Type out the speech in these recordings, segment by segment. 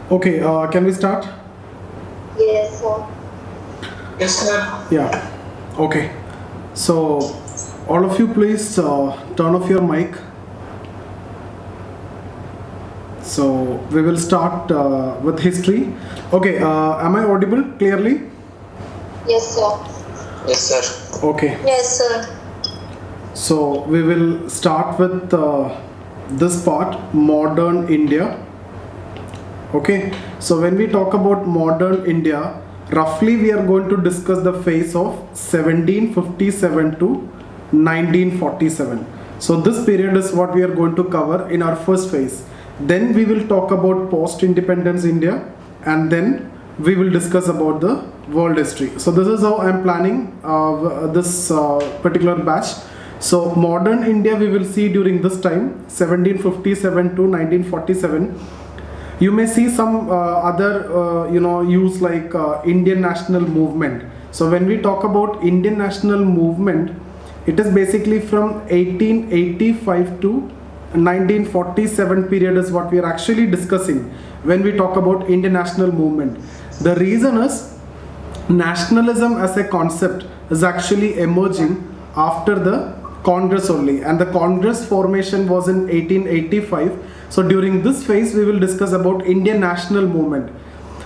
Okay, can we start? Yes, sir. Yes, sir. Yeah. Okay. So, all of you, please turn off your mic. So, we will start with history. Okay, am I audible clearly? Yes, sir. Yes, sir. Okay. Yes, sir. So, we will start with this part, modern India. Okay, so when we talk about modern India, roughly we are going to discuss the phase of 1757 to 1947. So this period is what we are going to cover in our first phase. Then we will talk about post-independence India, and then we will discuss about the world history. So this is how I am planning this particular batch. So modern India we will see during this time 1757 to 1947. You may see some other use like Indian national movement. So when we talk about Indian national movement, it is basically from 1885 to 1947 period is what we are actually discussing when we talk about Indian national movement. The reason is nationalism as a concept is actually emerging after the Congress only, and the Congress formation was in 1885. So during this phase we will discuss about Indian national movement.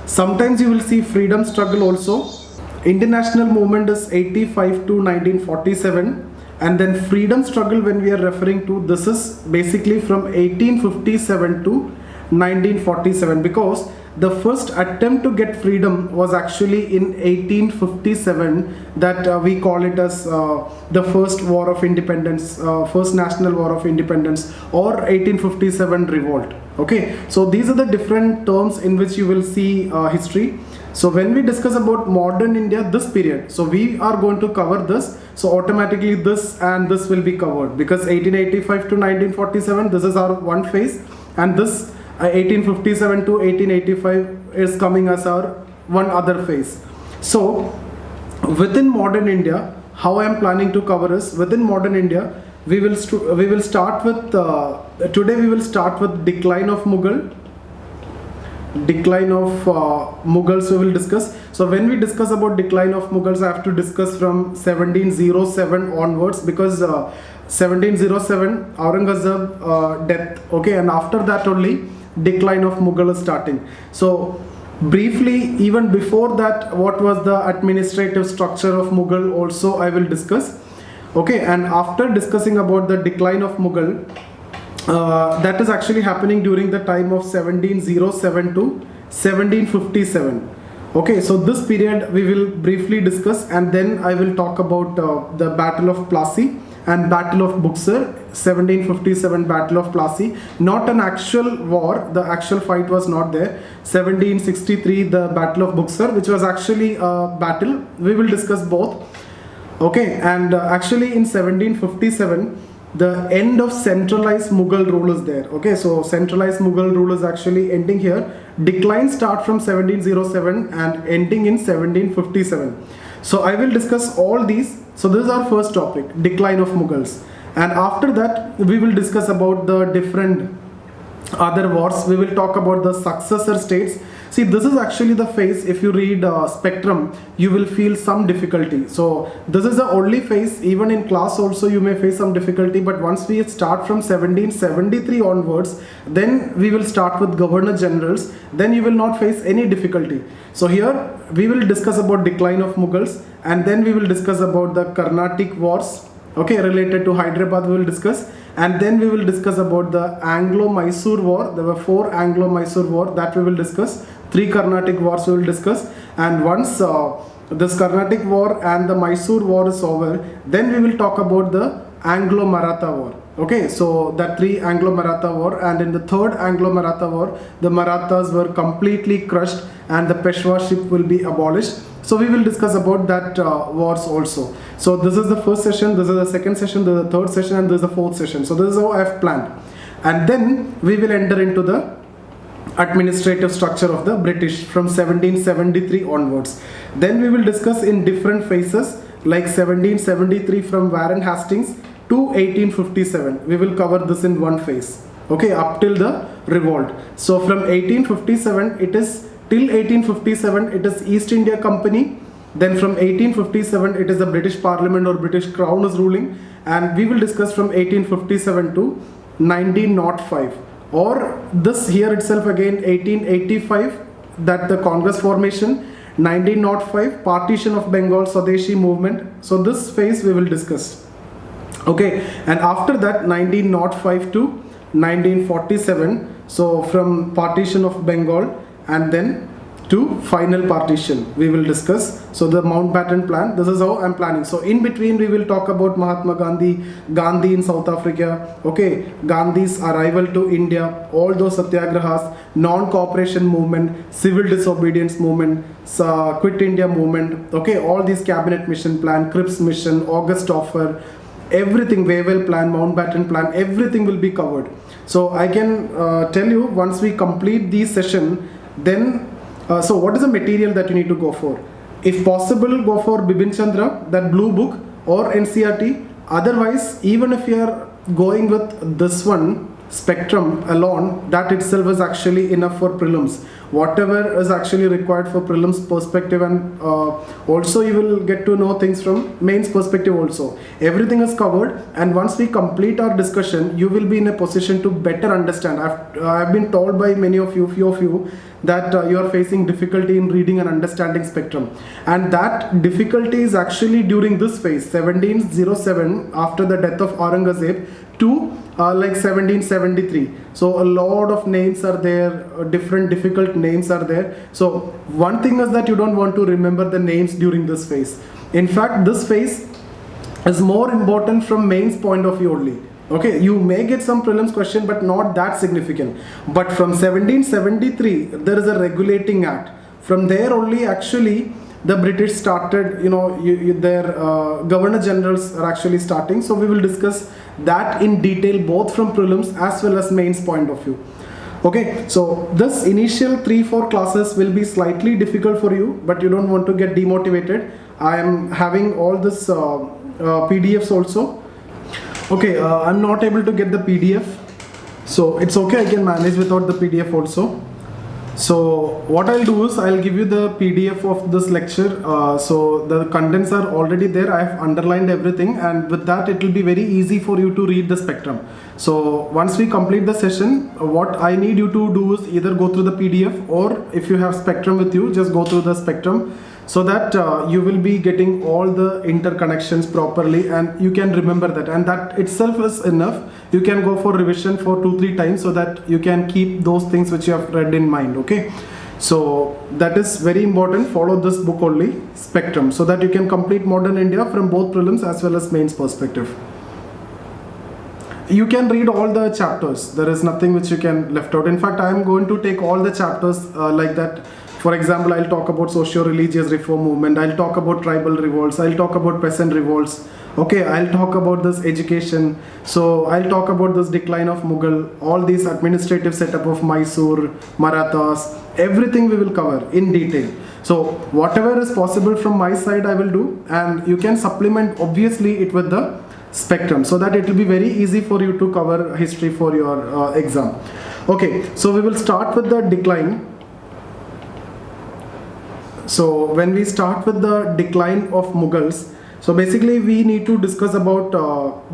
Sometimes you will see freedom struggle also. Indian national movement is 85 to 1947, and then freedom struggle when we are referring to, this is basically from 1857 to 1947, because the first attempt to get freedom was actually in 1857, that we call it as the first war of independence, first national war of independence, or 1857 revolt. Okay, so these are the different terms in which you will see history. So when we discuss about modern India, this period, so we are going to cover this, so automatically this and this will be covered, because 1885 to 1947, this is our one phase, and this 1857 to 1885 is coming as our one other phase. So within modern India, how I am planning to cover is, within modern India we will start with today we will start with decline of Mughals we will discuss. So when we discuss about decline of Mughals, I have to discuss from 1707 onwards, because 1707 Aurangzeb death, okay, and after that only decline of Mughal is starting. So briefly, even before that, what was the administrative structure of Mughal also I will discuss. Okay, and after discussing about the decline of Mughal, that is actually happening during the time of 1707 to 1757. Okay, so this period we will briefly discuss, and then I will talk about the Battle of Plassey and Battle of Buxar. 1757 Battle of Plassey, not an actual war, the actual fight was not there. 1763 the Battle of Buxar, which was actually a battle. We will discuss both. Okay, and actually in 1757 the end of centralized Mughal rule is there. Okay, so centralized Mughal rule is actually ending here. Decline start from 1707 and ending in 1757. So I will discuss all these. So this is our first topic, decline of Mughals, and after that we will discuss about the different other wars. We will talk about the successor states. See, this is actually the phase, if you read spectrum, you will feel some difficulty. So this is the only phase, even in class also you may face some difficulty, but once we start from 1773 onwards, then we will start with governor generals, then you will not face any difficulty. So here we will discuss about decline of Mughals, and then we will discuss about the Carnatic wars, okay, related to Hyderabad we will discuss, and then we will discuss about the Anglo-Mysore war. There were 4 Anglo-Mysore war that we will discuss, 3 Carnatic wars we will discuss, and once this Carnatic war and the Mysore war is over, then we will talk about the Anglo-Maratha war. Okay, so that 3 Anglo-Maratha war, and in the 3rd Anglo-Maratha war, the Marathas were completely crushed and the Peshwaship will be abolished. So we will discuss about that wars also. So this is the first session, this is the second session, this is the third session, and this is the fourth session. So this is how I have planned. And then we will enter into the administrative structure of the British from 1773 onwards. Then we will discuss in different phases, like 1773 from Warren Hastings to 1857. We will cover this in one phase. Okay, up till the revolt. So from 1857 it is till 1857 it is East India Company. Then from 1857 it is the British Parliament or British Crown is ruling, and we will discuss from 1857 to 1905, or this here itself again 1885, that the Congress formation, 1905 partition of Bengal, Swadeshi movement. So this phase we will discuss. Okay, and after that 1905 to 1947, so from partition of Bengal and then to final partition we will discuss. So the Mountbatten plan, this is how I'm planning. So in between we will talk about Mahatma Gandhi in South Africa, okay, Gandhi's arrival to India, all those satyagrahas, non-cooperation movement, civil disobedience movement, quit India movement, okay, all these cabinet mission plan, Cripps mission, August offer, everything, Wavell plan, Mountbatten plan, everything will be covered. So I can tell you, once we complete the session, then so what is the material that you need to go for? If possible, go for Bipin Chandra, that blue book, or NCERT. Otherwise, even if you are going with this one, Spectrum alone, that itself is actually enough for prelims. Whatever is actually required for prelims perspective, and also you will get to know things from mains perspective also. Everything is covered, and once we complete our discussion, you will be in a position to better understand. I've been told by many of you, few of you, that you are facing difficulty in reading and understanding Spectrum, and that difficulty is actually during this phase 1707, after the death of Aurangzeb, to like 1773. So a lot of names are there, different difficult names are there. So one thing is that you don't want to remember the names during this phase. In fact, this phase is more important from mains point of view only. Okay, you may get some prelims question, but not that significant. But from 1773 there is a regulating act. From there only actually the British started, their governor generals are actually starting. So we will discuss that in detail, both from prelims as well as mains point of view. Okay, so this initial 3-4 classes will be slightly difficult for you, but you don't want to get demotivated. I am having all this PDFs also. Okay, I'm not able to get the PDF, so it's okay, I can manage without the PDF also. So what I'll do is I'll give you the PDF of this lecture. So the contents are already there. I have underlined everything, and with that it will be very easy for you to read the Spectrum. So once we complete the session, what I need you to do is either go through the PDF, or if you have Spectrum with you, just go through the Spectrum, so that you will be getting all the interconnections properly, and you can remember that, and that itself is enough. You can go for revision for 2-3 times, so that you can keep those things which you have read in mind. Okay, so that is very important. Follow this book only, Spectrum, so that you can complete modern India from both prelims as well as mains perspective. You can read all the chapters. There is nothing which you can left out. In fact, I am going to take all the chapters like that. For example, I'll talk about socio-religious reform movement, I'll talk about tribal revolts, I'll talk about peasant revolts, okay, I'll talk about this education, so I'll talk about this decline of Mughal, all these administrative setup of Mysore, Marathas, everything we will cover in detail. So whatever is possible from my side I will do, and you can supplement obviously it with the Spectrum, so that it will be very easy for you to cover history for your exam. Okay, so we will start with the decline. So when we start with the decline of Mughals, so basically we need to discuss about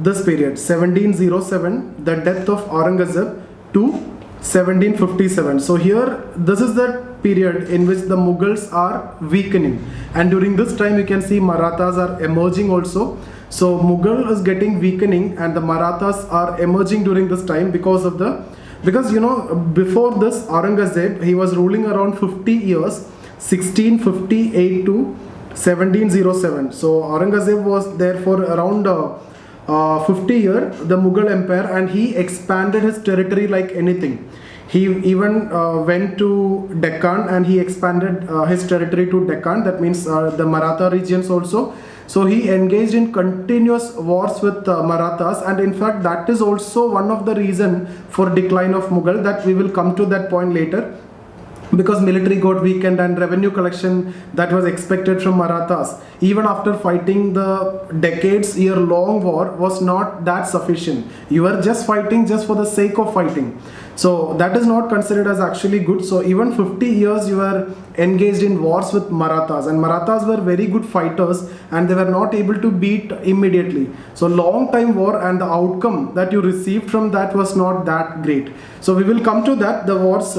this period 1707, the death of Aurangzeb, to 1757. So here this is the period in which the Mughals are weakening, and during this time you can see Marathas are emerging also. So Mughal is getting weakening and the Marathas are emerging during this time because before this Aurangzeb, he was ruling around 50 years, 1658 to 1707. So Aurangzeb was there for around 50 years, the Mughal Empire, and he expanded his territory like anything. He even went to Deccan and he expanded his territory to Deccan, that means the Maratha regions also. So he engaged in continuous wars with Marathas, and in fact that is also one of the reason for decline of Mughal, that we will come to that point later, because military got weakened and revenue collection that was expected from Marathas, even after fighting the decades-year-long war, was not that sufficient. You are just fighting just for the sake of fighting. So that is not considered as actually good. So even 50 years you were engaged in wars with Marathas, and Marathas were very good fighters and they were not able to beat immediately. So long time war, and the outcome that you received from that was not that great. So we will come to that, the wars,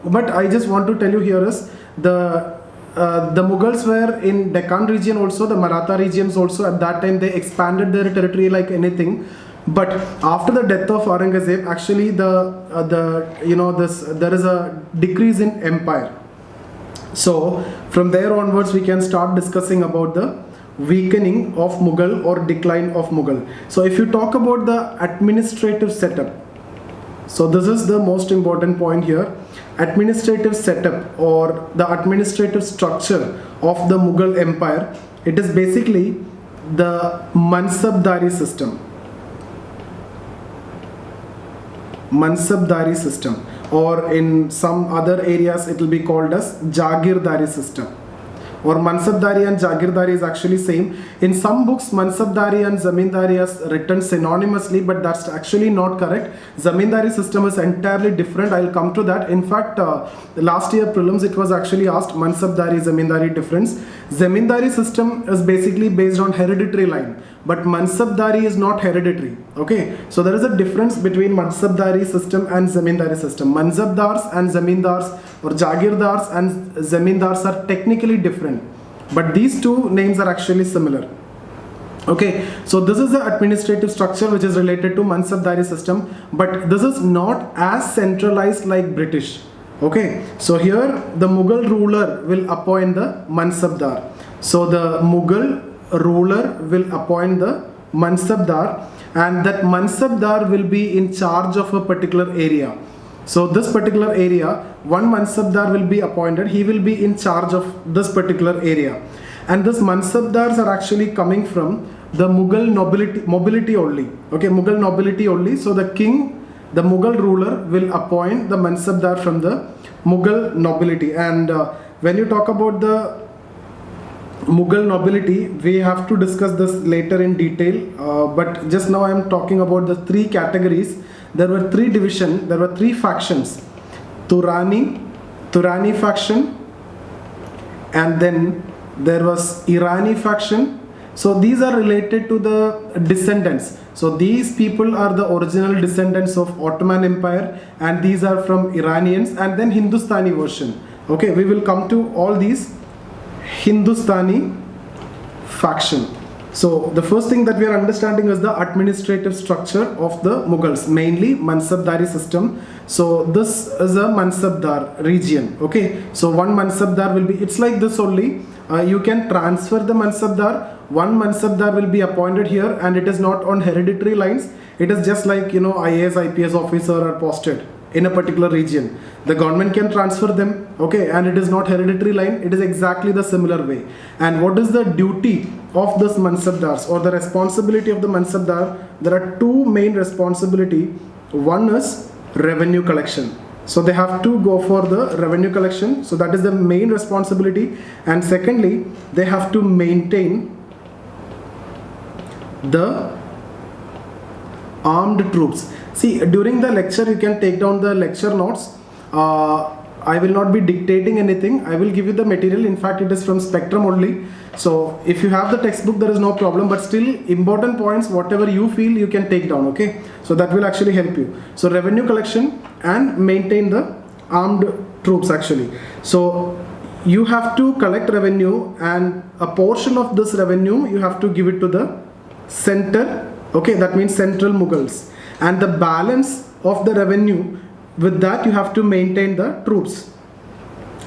but I just want to tell you here is the Mughals were in Deccan region also, the Maratha regions also. At that time they expanded their territory like anything. But after the death of Aurangzeb, actually there is a decrease in empire. So from there onwards we can start discussing about the weakening of Mughal or decline of Mughal. So if you talk about the administrative setup, so this is the most important point here. Administrative setup or the administrative structure of the Mughal Empire, it is basically the Mansabdari system. Mansabdari system, or in some other areas it will be called as Jagirdari system. Or Mansabdari and Jagirdari is actually same. In some books Mansabdari and Zamindari is written synonymously, but that's actually not correct. Zamindari system is entirely different. I'll come to that. In fact, last year prelims it was actually asked Mansabdari Zamindari difference. Zamindari system is basically based on hereditary line, but Mansabdari is not hereditary. Okay, so there is a difference between Mansabdari system and Zamindari system. Mansabdars and Zamindars, or Jagirdars and Zamindars, are technically different, but these two names are actually similar. Okay, so this is the administrative structure which is related to Mansabdari system, but this is not as centralized like British. Okay, so here the Mughal ruler will appoint the Mansabdar. So the Mughal ruler will appoint the Mansabdar, and that Mansabdar will be in charge of a particular area. So this particular area, one Mansabdar will be appointed. He will be in charge of this particular area, and this Mansabdars are actually coming from the Mughal mobility only. Okay, Mughal nobility only. So the king, the Mughal ruler, will appoint the Mansabdar from the Mughal nobility. And when you talk about the Mughal nobility, we have to discuss this later in detail, but just now I am talking about the three categories. There were three divisions, there were three factions: Turani faction, and then there was Irani faction. So these are related to the descendants. So these people are the original descendants of Ottoman Empire, and these are from Iranians, and then Hindustani version. Okay, we will come to all these. Hindustani faction. So the first thing that we are understanding is the administrative structure of the Mughals, mainly Mansabdari system. So this is a Mansabdar region. Okay, so one Mansabdar will be, it's like this only. You can transfer the Mansabdar. One Mansabdar will be appointed here, and it is not on hereditary lines. It is just like, IAS, IPS officer are posted in a particular region. The government can transfer them, okay, and it is not hereditary line. It is exactly the similar way. And what is the duty of this Mansabdars, or the responsibility of the Mansabdar? There are two main responsibility. One is revenue collection. So they have to go for the revenue collection. So that is the main responsibility. And secondly, they have to maintain the armed troops. See, during the lecture you can take down the lecture notes. I will not be dictating anything. I will give you the material. In fact, it is from Spectrum only. So if you have the textbook, there is no problem, but still important points, whatever you feel, you can take down. Okay, so that will actually help you. So revenue collection and maintain the armed troops actually. So you have to collect revenue, and a portion of this revenue you have to give it to the center. Okay, that means central Mughals, and the balance of the revenue, with that you have to maintain the troops.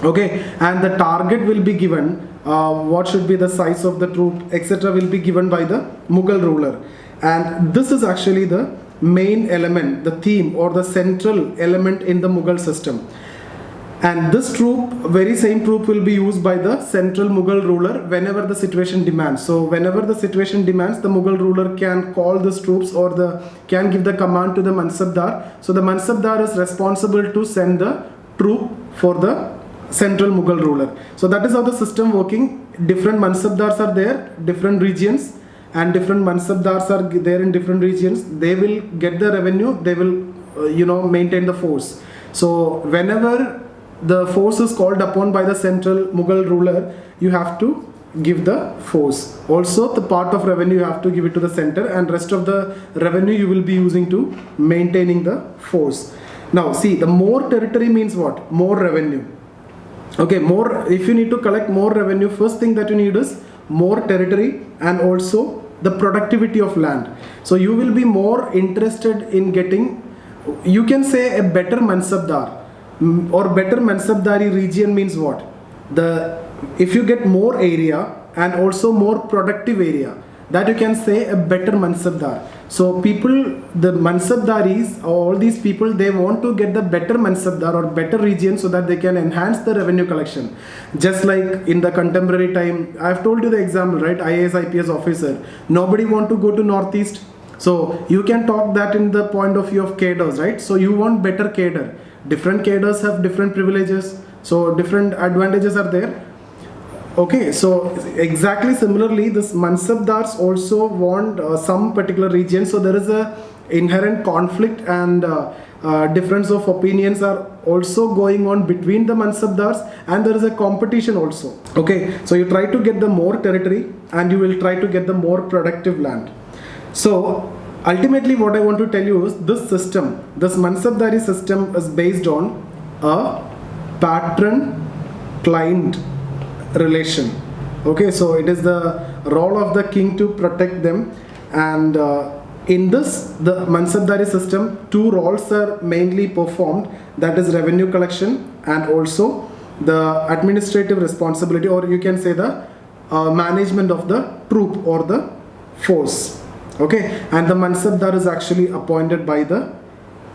Okay, and the target will be given, what should be the size of the troop, etc., will be given by the Mughal ruler. And this is actually the main element, the theme or the central element in the Mughal system. And this troop, very same troop, will be used by the central Mughal ruler whenever the situation demands. So whenever the situation demands, the Mughal ruler can call these troops, or can give the command to the Mansabdar. So the Mansabdar is responsible to send the troop for the central Mughal ruler. So that is how the system working. Different Mansabdars are there, different regions, and different Mansabdars are there in different regions. They will get the revenue, they will maintain the force. So whenever the force is called upon by the central Mughal ruler, you have to give the force. Also, the part of revenue you have to give it to the center, and rest of the revenue you will be using to maintaining the force. Now see, the more territory means what? More revenue. Okay, more, if you need to collect more revenue, first thing that you need is more territory and also the productivity of land. So you will be more interested in getting, you can say, a better mansabdar or better mansabdari region means what? If you get more area and also more productive area, that you can say a better mansabdar. So people, the mansabdaris, all these people, they want to get the better mansabdar or better region so that they can enhance the revenue collection. Just like in the contemporary time, I have told you the example, right? IAS, IPS officer, nobody want to go to Northeast. So you can talk that in the point of view of cadres, right? So you want better cadre. Different cadres have different privileges. So different advantages are there. Okay, so exactly similarly, this mansabdars also want some particular region. So there is a inherent conflict and difference of opinions are also going on between the mansabdars, and there is a competition also. Okay, so you try to get the more territory and you will try to get the more productive land. So ultimately what I want to tell you is this system, this mansabdari system is based on a patron-client relation. Okay, so it is the role of the king to protect them, and in this, the mansabdari system, two roles are mainly performed, that is revenue collection and also the administrative responsibility, or you can say the management of the troop or the force. Okay, and the mansabdar is actually appointed by the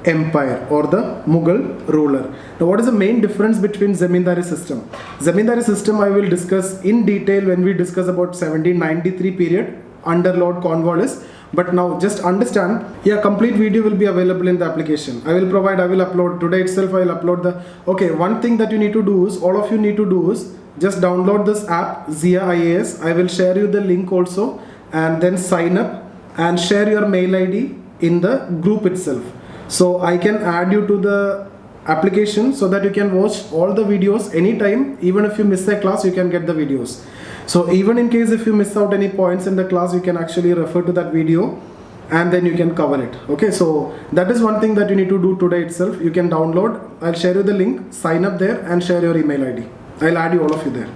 empire or the Mughal ruler. Now what is the main difference between zamindari system? Zamindari system I will discuss in detail when we discuss about 1793 period under Lord Cornwallis. But now just understand, yeah, complete video will be available in the application. I will upload today itself. I will upload the, okay, one thing that you need to do is, all of you need to do is just download this app Zia IAS. I will share you the link also, and then sign up and share your mail ID in the group itself. So I can add you to the application so that you can watch all the videos anytime. Even if you miss a class, you can get the videos. So even in case if you miss out any points in the class, you can actually refer to that video and then you can cover it. Okay, so that is one thing that you need to do today itself. You can download, I'll share you the link, sign up there and share your email ID. I'll add you all of you there.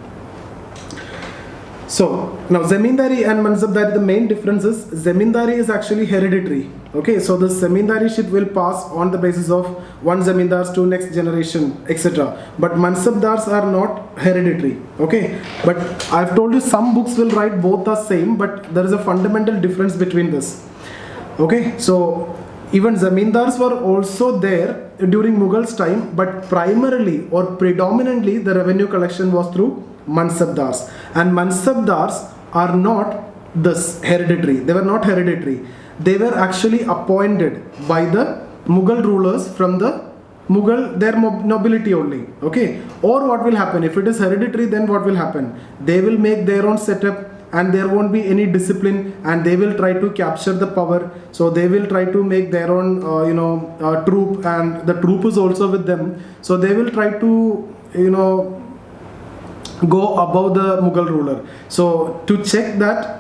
So now zamindari and mansabdari, the main difference is zamindari is actually hereditary. Okay, so the zamindariship will pass on the basis of one zamindars to next generation, etc. But mansabdars are not hereditary. Okay, but I've told you some books will write both the same, but there is a fundamental difference between this. Okay, so even zamindars were also there during Mughals time, but primarily or predominantly the revenue collection was through mansabdars, and mansabdars are not this hereditary. They were not hereditary. They were actually appointed by the Mughal rulers from the Mughal, their nobility only. Okay, or what will happen if it is hereditary? Then what will happen? They will make their own setup and there won't be any discipline, and they will try to capture the power. So they will try to make their own troop, and the troop is also with them. So they will try to go above the Mughal ruler. So to check that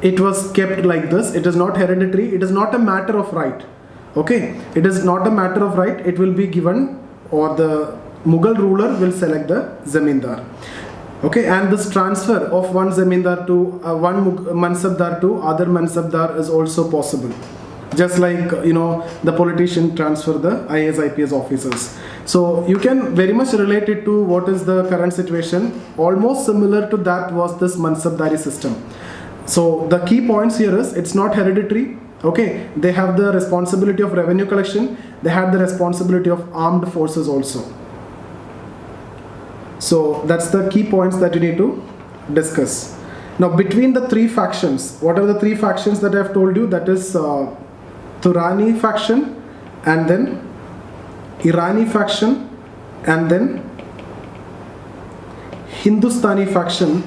it was kept like this, it is not hereditary, it is not a matter of right. Okay, it is not a matter of right, it will be given, or the Mughal ruler will select the zamindar. Okay, and this transfer of one zamindar to one mansabdar to other mansabdar is also possible. Just like the politician transfer the IAS IPS officers. So you can very much relate it to what is the current situation. Almost similar to that was this mansabdari system. So the key points here is it's not hereditary. Okay, they have the responsibility of revenue collection. They have the responsibility of armed forces also. So that's the key points that you need to discuss. Now between the three factions, what are the three factions that I have told you? That is Turani faction, and then Irani faction, and then Hindustani faction.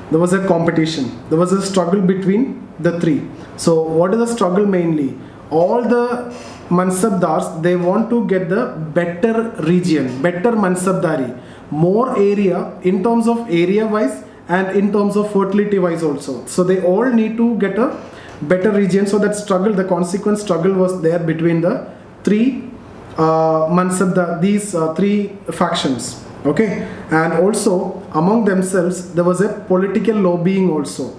There was a competition. There was a struggle between the three. So what is the struggle mainly? All the Mansabdars, they want to get the better region, better Mansabdari, more area in terms of area wise and in terms of fertility wise also. So they all need to get a better region. So that struggle, the consequent struggle was there between the three Mansabdar, these three factions. Okay, and also among themselves there was a political lobbying also.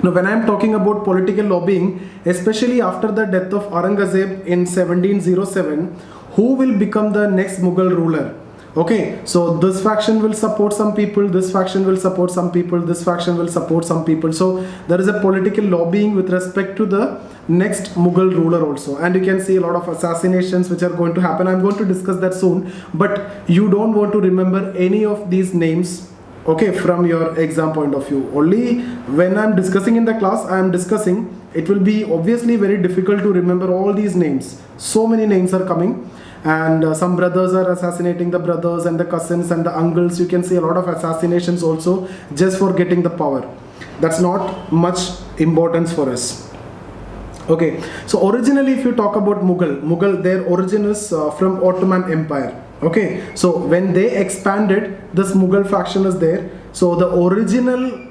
Now, when I am talking about political lobbying, especially after the death of Aurangzeb in 1707, who will become the next Mughal ruler? Okay, so this faction will support some people, this faction will support some people, this faction will support some people. So there is a political lobbying with respect to the next Mughal ruler also. And you can see a lot of assassinations which are going to happen. I'm going to discuss that soon. But you don't want to remember any of these names, okay, from your exam point of view. Only when I'm discussing in the class, I'm discussing, it will be obviously very difficult to remember all these names. So many names are coming. And some brothers are assassinating the brothers and the cousins and the uncles. You can see a lot of assassinations also just for getting the power. That's not much importance for us. Okay, so originally if you talk about Mughal, their origin is from Ottoman Empire. Okay, so when they expanded, this Mughal faction is there. So the original,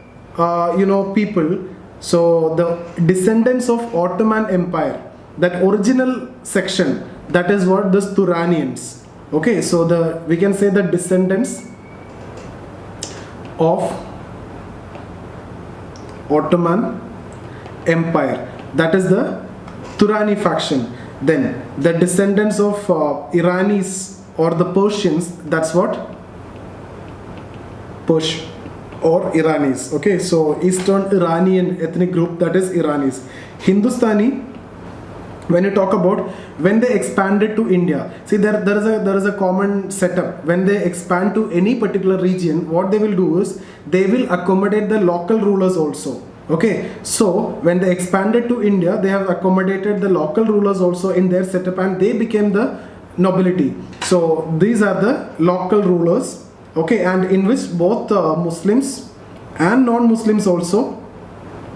people, so the descendants of Ottoman Empire, that original section, that is what this Turanians. Okay, so we can say the descendants of Ottoman Empire, that is the Turani faction. Then the descendants of Iranis or the Persians, that's what? Persh or Iranis. Okay, so Eastern Iranian ethnic group, that is Iranis. Hindustani, when you talk about when they expanded to India, see there is a common setup. When they expand to any particular region, what they will do is they will accommodate the local rulers also. Okay, so when they expanded to India, they have accommodated the local rulers also in their setup, and they became the nobility. So these are the local rulers. Okay, and in which both Muslims and non-Muslims also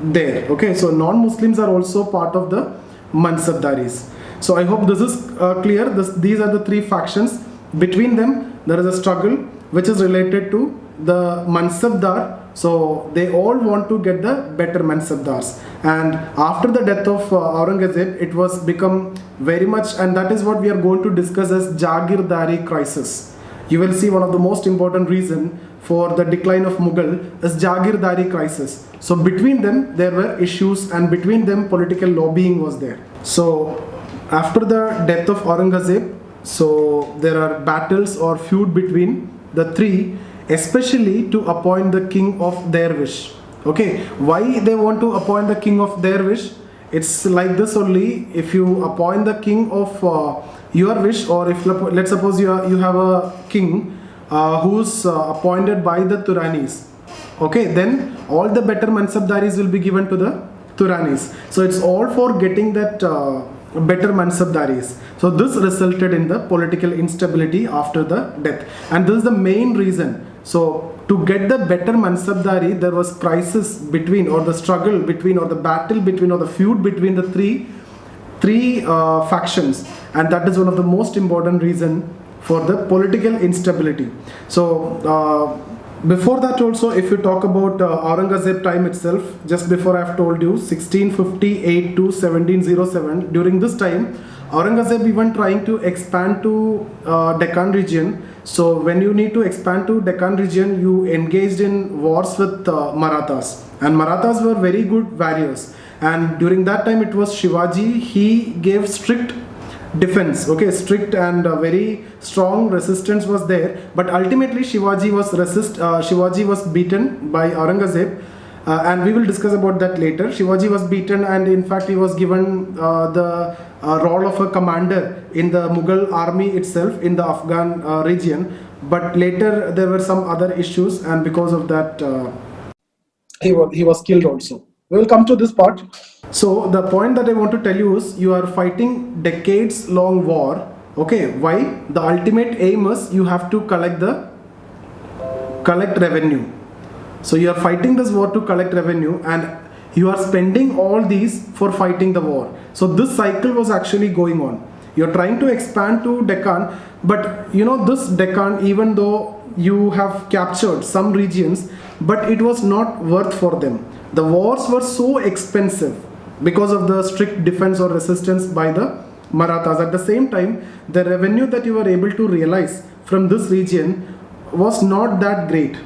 there. Okay, so non-Muslims are also part of the Mansabdaris. So I hope this is clear. These are the three factions. Between them, there is a struggle which is related to the Mansabdar. So they all want to get the better Mansabdars. And after the death of Aurangzeb, it was become very much, and that is what we are going to discuss as Jagirdari crisis. You will see one of the most important reason for the decline of Mughal is Jagirdari crisis. So between them there were issues, and between them political lobbying was there. So after the death of Aurangzeb, so there are battles or feud between the three, especially to appoint the king of their wish. Okay, why they want to appoint the king of their wish? It's like this only. If you appoint the king of your wish, or if let's suppose you have a king who's appointed by the Turanis, okay, then all the better Mansabdaris will be given to the Turanis. So it's all for getting that better Mansabdaris. So this resulted in the political instability after the death, and this is the main reason. So to get the better Mansabdari, there was crisis between, or the struggle between, or the battle between, or the feud between the three factions, and that is one of the most important reason for the political instability. So before that also, if you talk about Aurangzeb time itself, just before I have told you 1658 to 1707, during this time Aurangzeb even trying to expand to Deccan region. So when you need to expand to Deccan region, you engaged in wars with Marathas, and Marathas were very good warriors, and during that time it was Shivaji. He gave strict defense, okay, strict and very strong resistance was there, but ultimately Shivaji was beaten by Aurangzeb, and we will discuss about that later. Shivaji was beaten, and in fact he was given the role of a commander in the Mughal army itself in the Afghan region, but later there were some other issues, and because of that he was killed also. We will come to this part. So the point that I want to tell you is, you are fighting decades long war. Okay, why? The ultimate aim is you have to collect revenue. So you are fighting this war to collect revenue, and you are spending all these for fighting the war. So this cycle was actually going on. You're trying to expand to Deccan, but this Deccan, even though you have captured some regions, but it was not worth for them. The wars were so expensive because of the strict defense or resistance by the Marathas. At the same time, the revenue that you were able to realize from this region was not that great.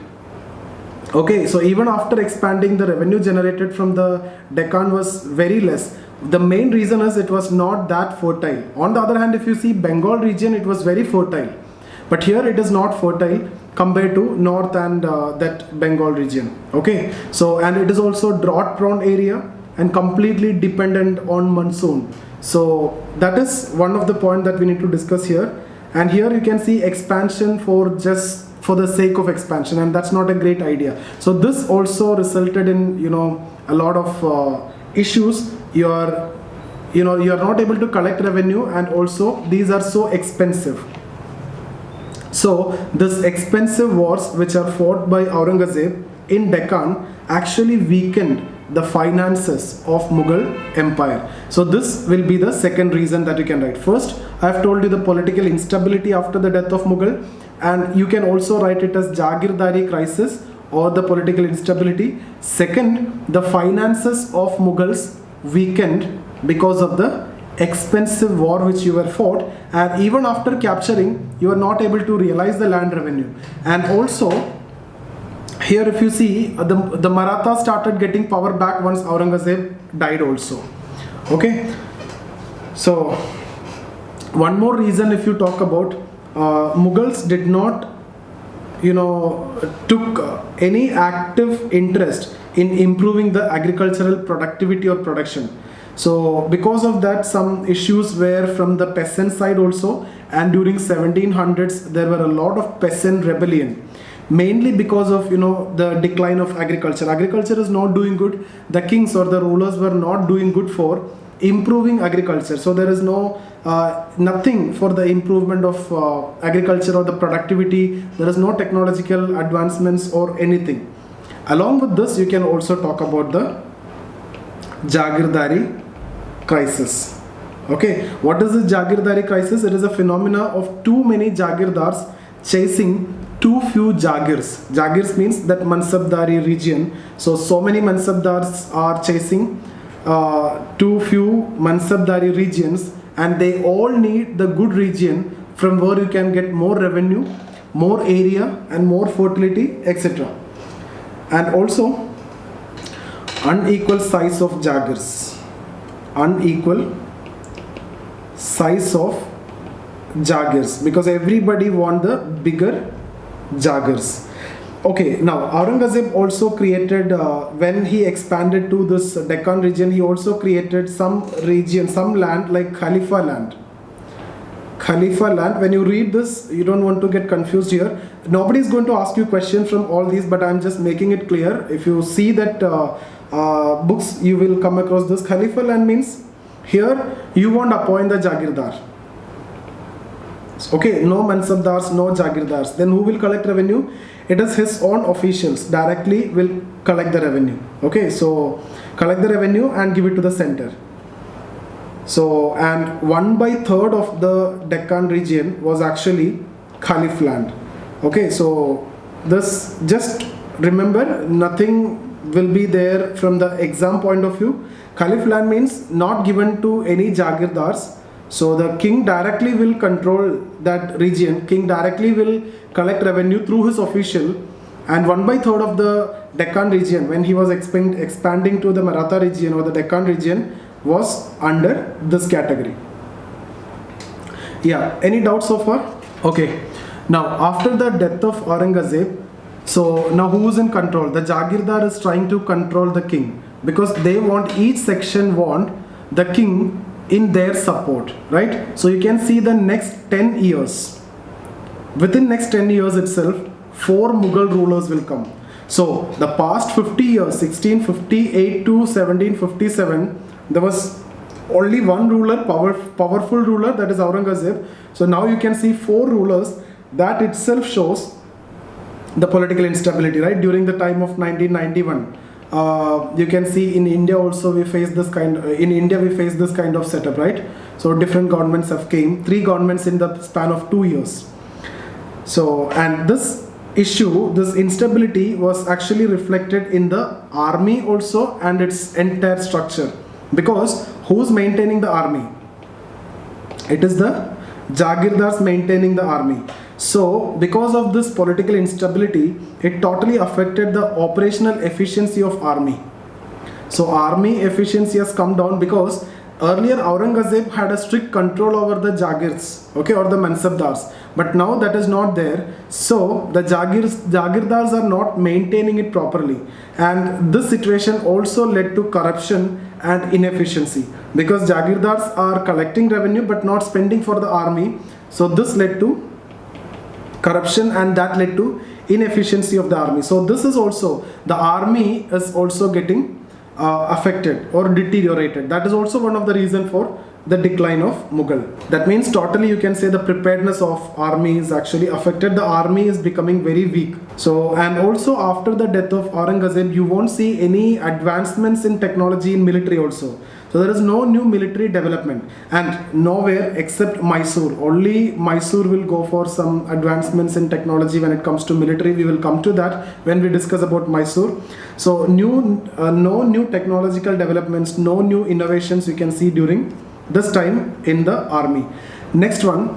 Okay, so even after expanding, the revenue generated from the Deccan was very less. The main reason is it was not that fertile. On the other hand, if you see Bengal region, it was very fertile. But here it is not fertile compared to north and that Bengal region. Okay, so and it is also drought prone area and completely dependent on monsoon. So that is one of the point that we need to discuss here. And here you can see expansion for the sake of expansion, and that's not a great idea. So this also resulted in a lot of issues. You are not able to collect revenue, and also these are so expensive. So this expensive wars which are fought by Aurangzeb in Deccan actually weakened the finances of Mughal Empire. So this will be the second reason that you can write. First, I have told you the political instability after the death of Mughal, and you can also write it as Jagirdari crisis or the political instability. Second, the finances of Mughals weakened because of the expensive war which you were fought, and even after capturing, you are not able to realize the land revenue. And also here if you see the Marathas started getting power back once Aurangzeb died also. Okay, so one more reason, if you talk about Mughals did not took any active interest in improving the agricultural productivity or production. So because of that, some issues were from the peasant side also, and during 1700s there were a lot of peasant rebellion, mainly because of the decline of agriculture. Agriculture is not doing good. The kings or the rulers were not doing good for improving agriculture. So there is no nothing for the improvement of agriculture or the productivity. There is no technological advancements or anything. Along with this, you can also talk about the Jagirdari crisis. Okay, what is the Jagirdari crisis? It is a phenomena of too many Jagirdars chasing too few Jagirs. Jagirs means that Mansabdari region. So many Mansabdars are chasing too few Mansabdari regions, and they all need the good region from where you can get more revenue, more area and more fertility, etc. And also unequal size of Jagirs. Unequal size of Jagirs, because everybody want the bigger Jagirs. Okay, now Aurangzeb also created, when he expanded to this Deccan region, he also created some region, some land like Khalifa land. Khalifa land, when you read this, you don't want to get confused here. Nobody is going to ask you questions from all these, but I'm just making it clear. If you see that books, you will come across this. Khalifa land means here you won't appoint the Jagirdar. Okay, no Mansabdars, no Jagirdars. Then who will collect revenue? It is his own officials directly will collect the revenue. Okay, so collect the revenue and give it to the center. So, and 1/3 of the Deccan region was actually Khalif land. Okay, so this, just remember, nothing will be there from the exam point of view. Khalif land means not given to any Jagirdars. So the king directly will control that region. King directly will collect revenue through his official, and 1/3 of the Deccan region, when he was expanding to the Maratha region or the Deccan region, was under this category. Yeah, any doubts so far? Okay, now after the death of Aurangzeb, so now who is in control? The Jagirdar is trying to control the king, because they want, each section want the king in their support, right? So you can see the next 10 years, within next 10 years itself, 4 Mughal rulers will come. So the past 50 years, 1658 to 1757, there was only one ruler, powerful ruler, that is Aurangzeb. So now you can see 4 rulers. That itself shows the political instability, right? During the time of 1991, you can see in India also we face this kind of setup, right? So different governments have came, 3 governments in the span of 2 years. So, and this issue, this instability was actually reflected in the army also and its entire structure. Because who's maintaining the army? It is the Jagirdars maintaining the army. So, because of this political instability, it totally affected the operational efficiency of army. So, army efficiency has come down because earlier Aurangzeb had a strict control over the Jagirs, okay, or the Mansabdars. But now that is not there. So, the Jagirdars are not maintaining it properly. And this situation also led to corruption and inefficiency because Jagirdars are collecting revenue but not spending for the army. So, this led to corruption and that led to inefficiency of the army. So this is also, the army is also getting affected or deteriorated. That is also one of the reason for the decline of Mughal. That means totally you can say the preparedness of army is actually affected. The army is becoming very weak. So, and also after the death of Aurangzeb, you won't see any advancements in technology in military also. So there is no new military development and nowhere except Mysore. Only Mysore will go for some advancements in technology when it comes to military. We will come to that when we discuss about Mysore. So no new technological developments, no new innovations you can see during this time in the army. Next one.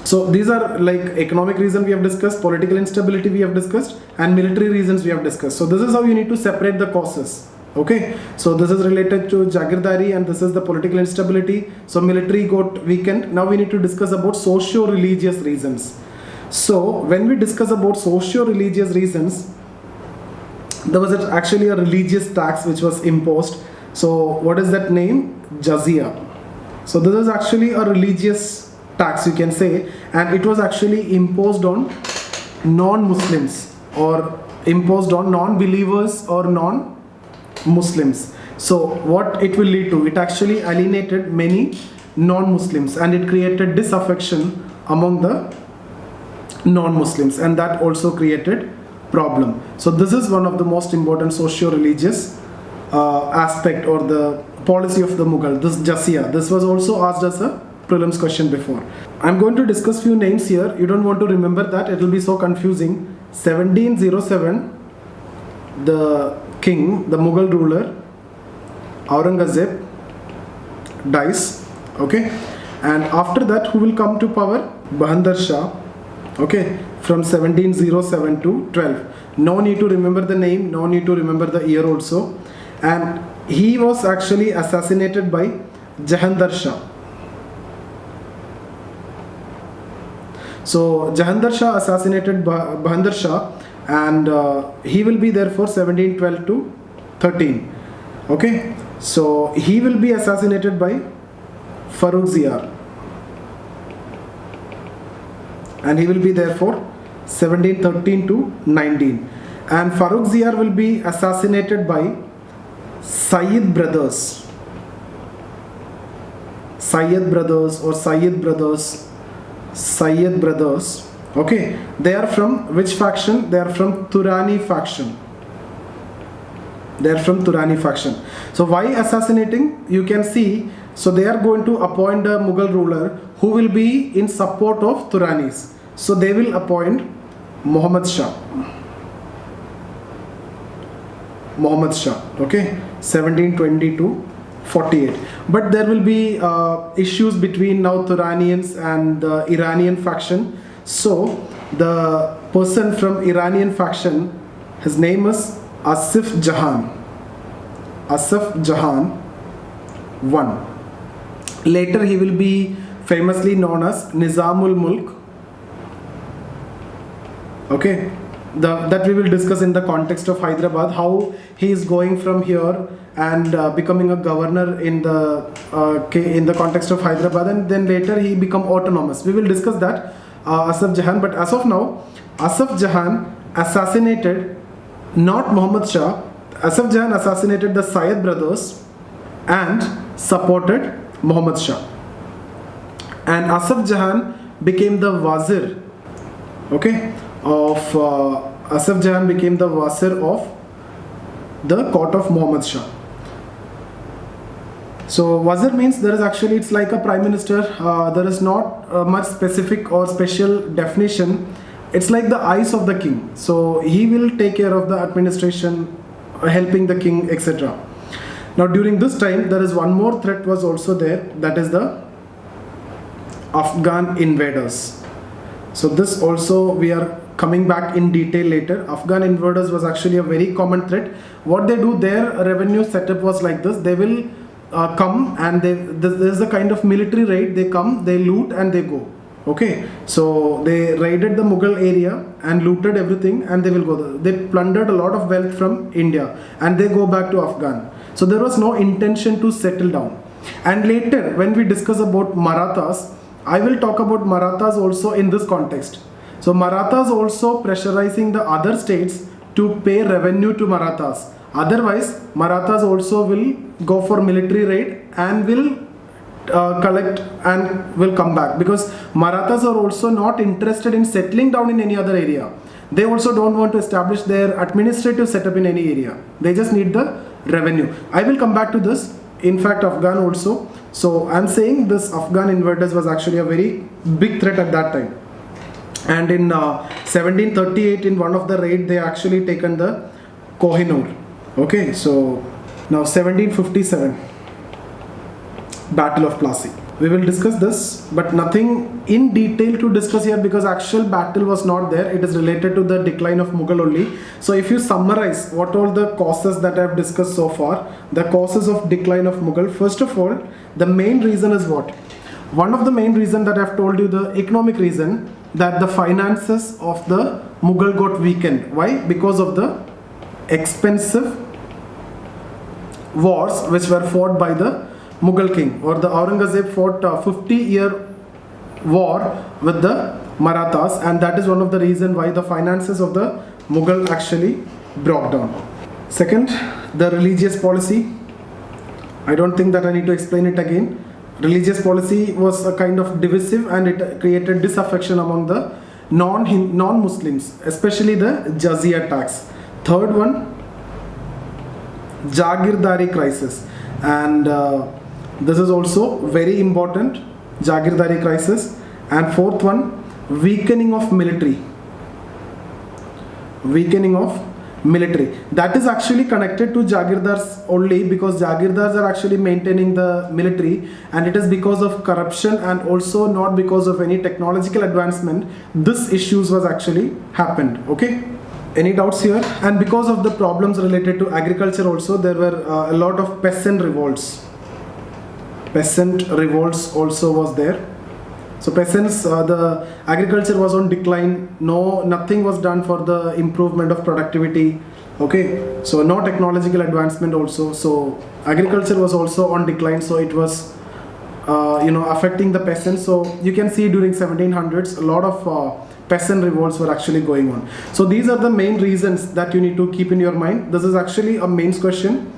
So these are like economic reason we have discussed, political instability we have discussed, and military reasons we have discussed. So this is how you need to separate the causes. Okay, so this is related to Jagirdari and this is the political instability. So military got weakened. Now we need to discuss about socio-religious reasons. So when we discuss about socio-religious reasons, there was actually a religious tax which was imposed. So what is that name? Jizya. So this is actually a religious tax you can say, and it was actually imposed on non-Muslims or imposed on non-believers or non-Muslims. So what it will lead to? It actually alienated many non-Muslims and it created disaffection among the non-Muslims, and that also created problem. So this is one of the most important socio-religious aspect or the policy of the Mughal, this Jizya. This was also asked as a prelims question before. I'm going to discuss few names here. You don't want to remember that, it will be so confusing. 1707, the king, the Mughal ruler Aurangzeb dies, okay, and after that who will come to power? Bahadur Shah, okay, from 1707 to 12. No need to remember the name, no need to remember the year also. And he was actually assassinated by Jahandar Shah. So Jahandar Shah assassinated Bahadur Shah, and he will be there for 1712 to 13. Okay, so he will be assassinated by Farrukhziyar, and he will be there for 1713 to 19. And Farrukhziyar will be assassinated by Sayyid brothers. Sayyid brothers or Sayyid brothers. Sayyid brothers. Okay, they are from which faction? They are from Turani faction. They are from Turani faction. So why assassinating? You can see. So they are going to appoint a Mughal ruler who will be in support of Turanis. So they will appoint Muhammad Shah. Muhammad Shah, okay, 1720 to 48. But there will be issues between now Turanians and the Iranian faction. So the person from Iranian faction, his name is Asif Jahan. Asif Jahan I. Later he will be famously known as Nizamul Mulk. Okay, that we will discuss in the context of Hyderabad, how he is going from here and becoming a governor in the context of Hyderabad, and then later he become autonomous. We will discuss that, Asif Jahan. But as of now, Asif Jahan assassinated not Muhammad Shah. Asif Jahan assassinated the Sayyid brothers and supported Muhammad Shah. And Asif Jahan became the wazir, okay, of Asif Jahan became the wazir of the court of Muhammad Shah. So wazir means there is actually, it's like a prime minister. There is not much specific or special definition. It's like the eyes of the king. So he will take care of the administration, helping the king, etc. Now during this time, there is one more threat was also there. That is the Afghan invaders. So this also we are coming back in detail later. Afghan invaders was actually a very common threat. What they do, their revenue setup was like this. They will come and there's a kind of military raid. They come, they loot and they go. Okay, so they raided the Mughal area and looted everything and they will go there. They plundered a lot of wealth from India and they go back to Afghan. So there was no intention to settle down. And later when we discuss about Marathas, I will talk about Marathas also in this context. So Marathas also pressurizing the other states to pay revenue to Marathas. Otherwise, Marathas also will go for military raid and will collect and will come back, because Marathas are also not interested in settling down in any other area. They also don't want to establish their administrative setup in any area. They just need the revenue. I will come back to this. In fact, Afghan also. So I'm saying this Afghan invaders was actually a very big threat at that time. And in 1738, in one of the raid, they actually taken the Kohinoor. Okay, so now 1757, Battle of Plassey. We will discuss this, but nothing in detail to discuss here because actual battle was not there. It is related to the decline of Mughal only. So if you summarize what all the causes that I have discussed so far, the causes of decline of Mughal, first of all, the main reason is what? One of the main reason that I have told you, the economic reason, that the finances of the Mughal got weakened. Why? Because of the expensive wars which were fought by the Mughal king, or the Aurangzeb fought a 50-year war with the Marathas, and that is one of the reasons why the finances of the Mughal actually broke down. Second, the religious policy. I don't think that I need to explain it again. Religious policy was a kind of divisive and it created disaffection among the non-Muslims, especially the Jizya tax. Third one, Jagirdari crisis, and this is also very important, Jagirdari crisis. And fourth one, weakening of military. That is actually connected to Jagirdars only, because Jagirdars are actually maintaining the military, and it is because of corruption and also not because of any technological advancement this issues was actually happened. Okay, any doubts here? And because of the problems related to agriculture also, there were a lot of peasant revolts also was there. So peasants, the agriculture was on decline. Nothing was done for the improvement of productivity. Okay, so no technological advancement also. So agriculture was also on decline. So it was, affecting the peasants. So you can see during 1700s, a lot of peasant revolts were actually going on. So these are the main reasons that you need to keep in your mind. This is actually a mains question,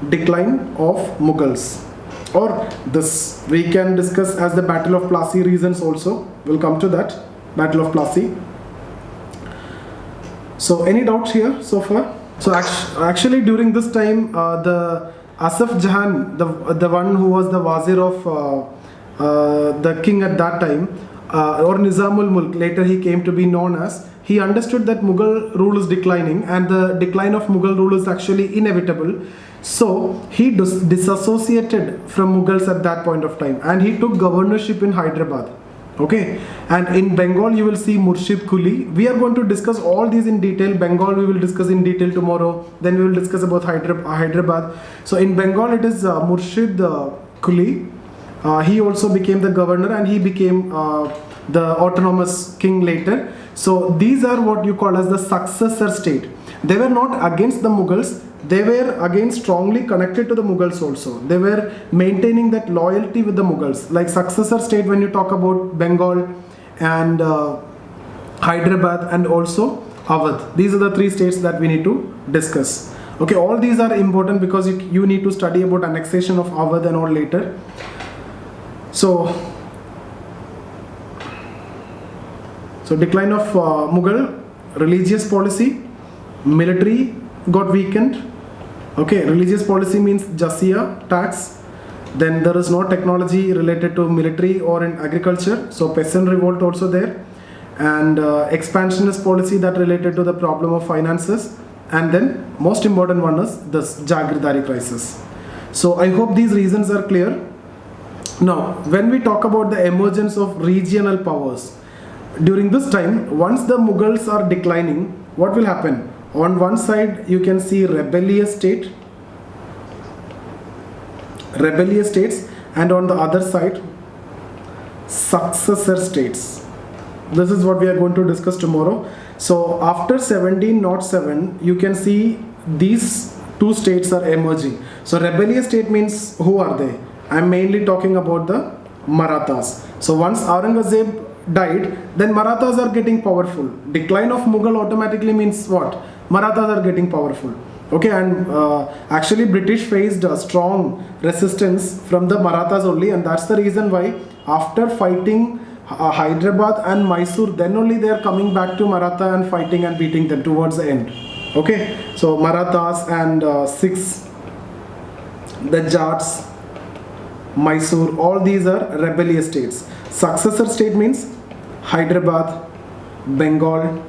decline of Mughals. Or this we can discuss as the Battle of Plassey reasons also. We'll come to that, Battle of Plassey. So any doubts here so far? So actually during this time, the Asaf Jahan, the one who was the Wazir of the king at that time, or Nizamul Mulk, later he came to be known as, he understood that Mughal rule is declining and the decline of Mughal rule is actually inevitable. So he disassociated from Mughals at that point of time and he took governorship in Hyderabad. Okay, and in Bengal you will see Murshid Quli. We are going to discuss all these in detail. Bengal we will discuss in detail tomorrow. Then we will discuss about Hyderabad. So in Bengal it is Murshid Quli. He also became the governor and he became the autonomous king later. So these are what you call as the successor state. They were not against the Mughals. They were again strongly connected to the Mughals also. They were maintaining that loyalty with the Mughals. Like successor state when you talk about Bengal and Hyderabad and also Awadh. These are the three states that we need to discuss. Okay, all these are important because you need to study about annexation of Awadh and all later. So decline of Mughal, religious policy, military got weakened. Okay, religious policy means Jizya tax, Then there is no technology related to military or in agriculture, so peasant revolt also there, and expansionist policy that related to the problem of finances, and then most important one is this Jagirdari crisis. So I hope these reasons are clear. Now, when we talk about the emergence of regional powers, during this time, once the Mughals are declining, what will happen? On one side, you can see rebellious states, and on the other side, successor states. This is what we are going to discuss tomorrow. So after 1707, you can see these two states are emerging. So rebellious state means who are they? I'm mainly talking about the Marathas. So once Aurangzeb died, then Marathas are getting powerful. Decline of Mughal automatically means what? Marathas are getting powerful. Okay, and actually British faced a strong resistance from the Marathas only, and that's the reason why after fighting Hyderabad and Mysore, then only they are coming back to Maratha and fighting and beating them towards the end. Okay, so Marathas and Sikhs, the Jats, Mysore, all these are rebellious states. Successor state means Hyderabad, Bengal,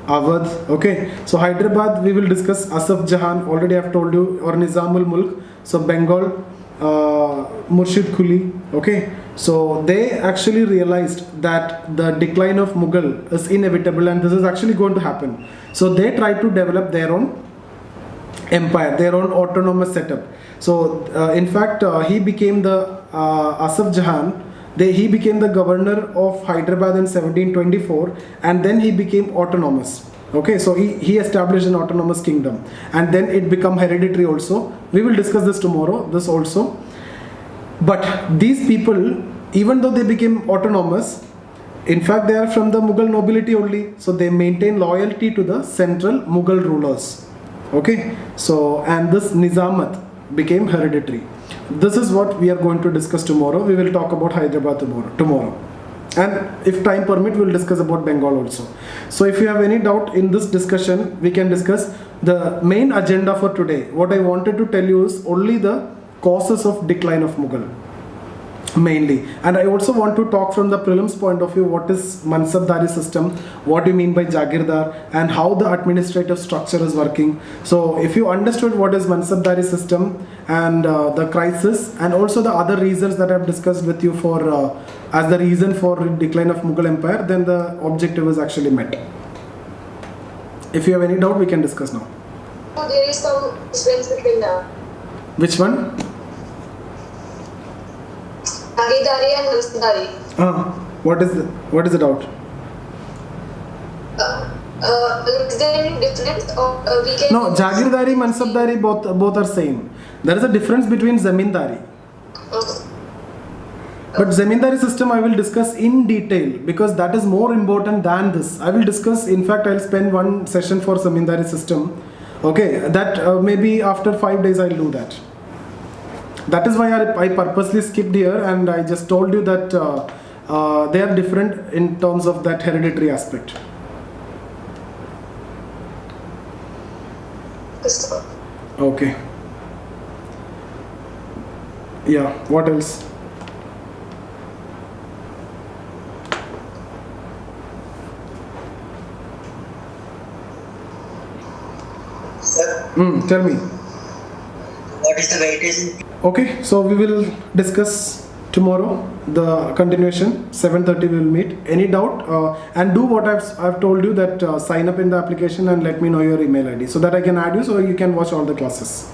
Awadh. Okay, so Hyderabad we will discuss Asaf Jahan, already I have told you, or Nizamul Mulk. So Bengal, Murshid Quli. Okay, so they actually realized that the decline of Mughal is inevitable and this is actually going to happen. So they tried to develop their own empire, their own autonomous setup. So in fact, he became the Asaf Jahan. He became the governor of Hyderabad in 1724, and then he became autonomous. Okay, so he established an autonomous kingdom, and then it became hereditary also. We will discuss this tomorrow, this also. But these people, even though they became autonomous, in fact they are from the Mughal nobility only, so they maintain loyalty to the central Mughal rulers. Okay, so and this Nizamat became hereditary. This is what we are going to discuss tomorrow. We will talk about Hyderabad tomorrow. And if time permit, we will discuss about Bengal also. So if you have any doubt in this discussion, we can discuss. The main agenda for today, what I wanted to tell you is only the causes of decline of Mughal. Mainly, and I also want to talk from the prelims point of view, what is Mansabdari system, what do you mean by Jagirdar, and how the administrative structure is working. So if you understood what is Mansabdari system and the crisis and also the other reasons that I have discussed with you for as the reason for decline of Mughal Empire, then the objective is actually met. If you have any doubt, we can discuss now. So there is some difference between Which one? Jagirdari and Mansabdari. What is the doubt? Is there any difference or we can... No, Jagirdari, Mansabdari both are same. There is a difference between Zamindari. But Zamindari system I will discuss in detail because that is more important than this. I will discuss, in fact I will spend one session for Zamindari system. Okay, that maybe after 5 days I will do that. That is why I purposely skipped here and I just told you that they are different in terms of that hereditary aspect. Okay. Yeah, what else? Sir, Tell me. what is the weightage in Okay, so we will discuss tomorrow the continuation. 7:30 we will meet. Any doubt? And do what I've told you, that sign up in the application and let me know your email ID so that I can add you so you can watch all the classes.